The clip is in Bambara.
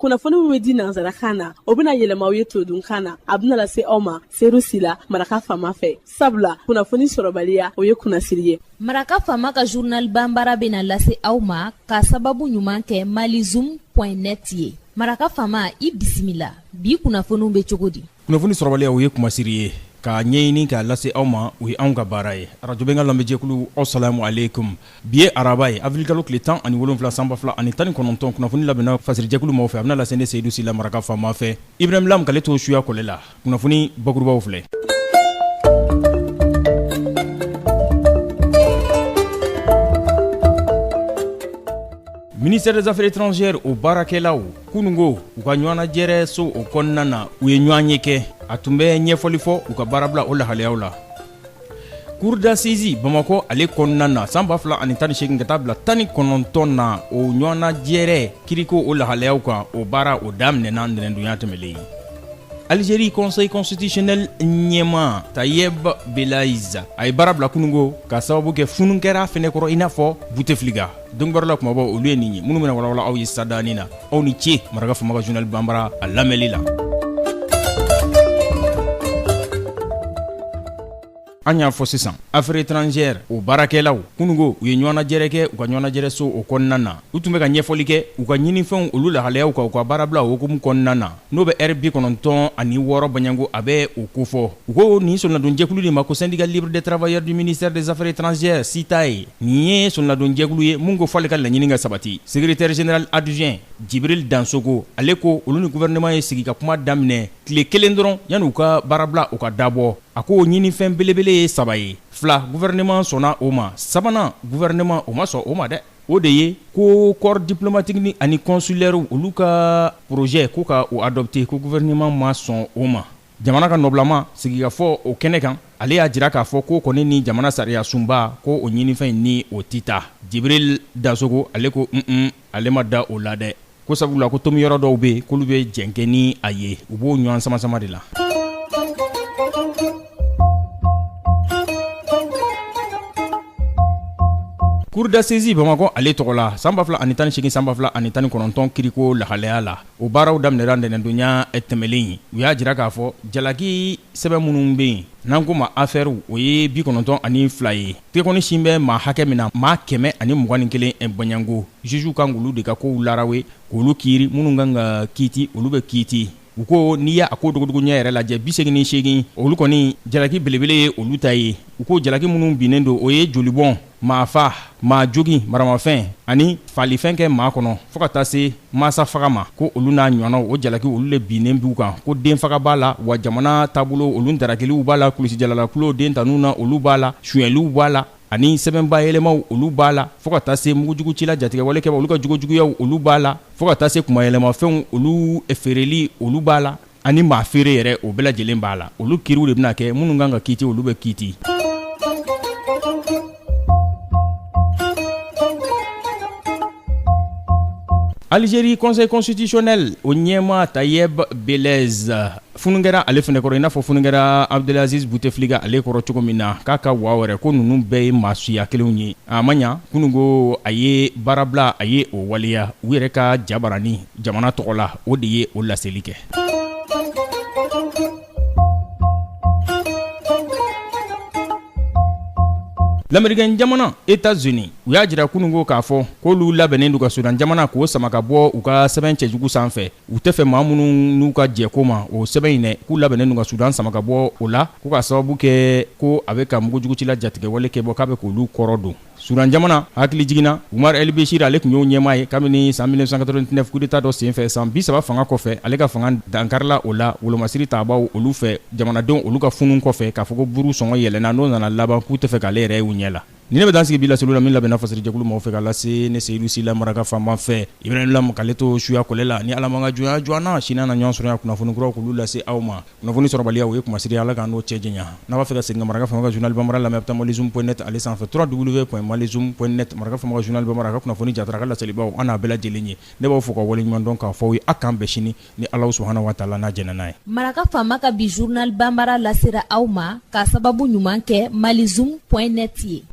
kunnafoni min bɛ di nanzarakan na o bɛna yɛlɛma aw ye todunkan na a bɛna lase aw ma seeru sila maraka faama fɛ sabula kunnafoni sɔrɔbaliya o ye kunnasiri ye. Maraka faama ka journal banbara bɛna lase aw ma ka sababu ɲuman kɛ malizoom.net ye. Maraka faama i bisimila bi kunnafoniw bɛ cogo di? Kunnafoni sɔrɔbaliya o ye kumasiri ye ka ɲɛɲini k'a lase aw ma o ye anw ka baara ye. Radio Benga lamɛnjɛkulu assalamu alaikum. Bi ye araba ye avril kalo tile 17 sanba 2019 kunnafoni labɛnna fasirijɛkulu maaw fɛ a bɛna lase ne Seyidu Sila maraka faama fɛ Ibrahim Lam k'ale to suya kɔlɛ la. Kunnafoni bakurubaw filɛ. Ministère des Affaires étrangères o baarakɛlaw kunungo u ka ɲɔgɔnnajɛrɛ so o kɔnɔna na u ye ɲɔgɔn ye kɛ a tun bɛ ɲɛfɔli fɔ u ka baarabila o lahalayaw la. Cour d'assises Bamako ale kɔnɔna na san 2018 ka taa bila 19 na o ɲɔgɔnnajɛrɛ kiriko o lahalayaw kan o baara o daminɛna ntɛnɛndonya tɛmɛlen. Algérie Conseil constitutionnel ɲɛma Tayeb Belaiz a ye baara bila kunungo ka sababu kɛ funu kɛra fɛnɛ kɔrɔ i n'a fɔ Bouteflika. Dɔnnibaaw kumaba olu ye nin ye minnu bɛna walawala aw ye sadani na aw ni ce maraka faama ka journal banbara a lamɛnli la. An y'a fɔ sisan affaires étrangères o baarakɛlaw kunungo u ye ɲɔgɔnnajɛrɛ kɛ u ka ɲɔgɔnnajɛrɛ so o kɔnɔna na u tun bɛ ka ɲɛfɔli kɛ u ka ɲinifɛnw olu lahalayaw kan u ka baarabila o hukumu kɔnɔna na n'o bɛ heure 96 baɲango a bɛ o kofɔ u ko nin sɔnnadonjɛkulu de ma ko syndicat libre des travailleurs du ministère des affaires étrangères SITA ye nin ye sɔnnadonjɛkulu ye mun ko fɔle ka laɲini ka sabati. Secrétaire général adjoint Djibril Dansogo ale ko olu ni gouvernement ye sigi ka kuma daminɛ tile kelen dɔrɔn yanni u ka baarabila o ka dabɔ. A ko ɲinifɛn belebele ye 3 ye. 2 gouvernement sɔnna o ma 3nan gouvernement o ma sɔn o ma dɛ. O de ye ko corps diplomatique ni ani consulaire olu ka projet ko ka o adopter ko gouvernement ma sɔn o ma. Jamana ka nɔbilama sigi ka fɔ o kɛnɛ kan ale y'a jira k'a fɔ ko kɔni ni jamana sariya sunba ko o ɲinifɛn ni o tɛ taa. Djibril Dansogo ale ko ale ma da o la dɛ. Ko sabula ko tomi yɔrɔ dɔw bɛ k'olu bɛ jɛnkɛ ni a ye u b'o ɲɔgɔn sama de la. Cour d'assises Bamako ale tɔgɔ la san 2018 san 2019 kiriko lahalaya la o baaraw daminɛra ntɛnɛndonya tɛmɛlen u y'a jira k'a fɔ jalaki sɛbɛn minnu bɛ yen n'an ko ma affaire o ye 92 ye tɛgɛkɔni sin bɛ maa hakɛ min na maa 121 baɲango juge kan k'olu de ka kow larawe k'olu kiiri minnu kan ka kiiti olu bɛ kiiti. U ko n'i y'a ko dogodogo ɲɛ yɛrɛ lajɛ 88 olu kɔni jalaki belebele ye olu ta ye u ko jalaki minnu binnen don o ye jolibɔn maa fa maa jogi maramafɛn ani falifɛn kɛ maa kɔnɔ fɔ ka taa se masa faga ma ko olu n'a ɲɔgɔnnaw o jalaki olu le binnen b'u kan ko den faga b'a la wa jamana taabolo olu darakiliw b'a la kulusi jalalakulo den tanu na olu b'a la suyɛliw b'a la ani sɛbɛnba yɛlɛmaw olu b'a la fɔ ka taa se mugujugu cila jatigɛ walekɛba olu ka jugujuguyaw olu b'a la fɔ ka taa se kuma yɛlɛmafɛnw olu feereli olu b'a la ani maa feere yɛrɛ o bɛɛ lajɛlen b'a la olu kiiriw de bɛna kɛ minnu kan ka kiiti olu bɛ kiiti. Algérie Conseil constitutionnel o ɲɛma Tayeb Belaiz funu kɛra ale fɛnɛ kɔrɔ i n'a fɔ funu kɛra Abdelaziz Bouteflika ale kɔrɔ cogo min na k'a ka wa wɛrɛ ko ninnu bɛɛ ye maasuya kelenw ye a ma ɲa kunungo a ye baarabila a ye o waleya u yɛrɛ ka jabarani jamana tɔgɔ la o de ye o laseli kɛ. L'Américain jamana États-Unis u y'a jira kunungo k'a fɔ k'olu labɛnnen do ka Sudan jamana k'o sama ka bɔ u ka sɛbɛn cɛjugu sanfɛ u tɛ fɛ maa minnu n'u ka jɛko ma o sɛbɛn in dɛ k'u labɛnnen do ka Sudan sama ka bɔ o la ko ka sababu kɛ ko a bɛ ka mugujugu cila jatigɛ wale kɛ bɔ k'a bɛ k'olu kɔrɔ don. Sudan jamana hakili jiginna Umar El Bashir ale tun y'o ɲɛmaa ye kabini san 1989 coup d'état dɔ senfɛ san 30 fanga kɔfɛ ale ka fanga dankarila o la wolomasiri taabaw olu fɛ jamanadenw olu ka funu kɔfɛ k'a fɔ ko buru sɔngɔ yɛlɛnna n'o nana laban k'u tɛ fɛ k'ale yɛrɛ y'u ɲɛ la. Ni ne bɛ dan sigi bi laseliw la min labɛnna fasirijɛkulu maaw fɛ ka lase ne Seyidu Sila maraka fanba fɛ Ibrahim Lam k'ale to suya kɔlɛ la ni Ala man ka jɔnya joona sini an na ɲɔgɔn sɔrɔ kunnafoni kuraw k'olu lase aw ma kunnafoni sɔrɔbaliya o ye kumasiri Ala k'an n'o cɛ janya n'a b'a fɛ ka segin ka maraka fanba ka journal banbara lamɛn a bɛ taa malizoom.net ale sanfɛ www.malizoom.net maraka fanba ka journal banbara ka kunnafoni jatara ka laselibaw an n'a bɛɛ lajɛlen ye ne b'aw fɔ ka wale ɲuman dɔn k'a fɔ aw ye a k'an bɛɛ sini ni Ala subahanahu wa taala n'a jɛna n'a ye. Maraka fanba ka bi journal banbara lasera aw ma ka sababu ɲuman kɛ malizoom.net ye.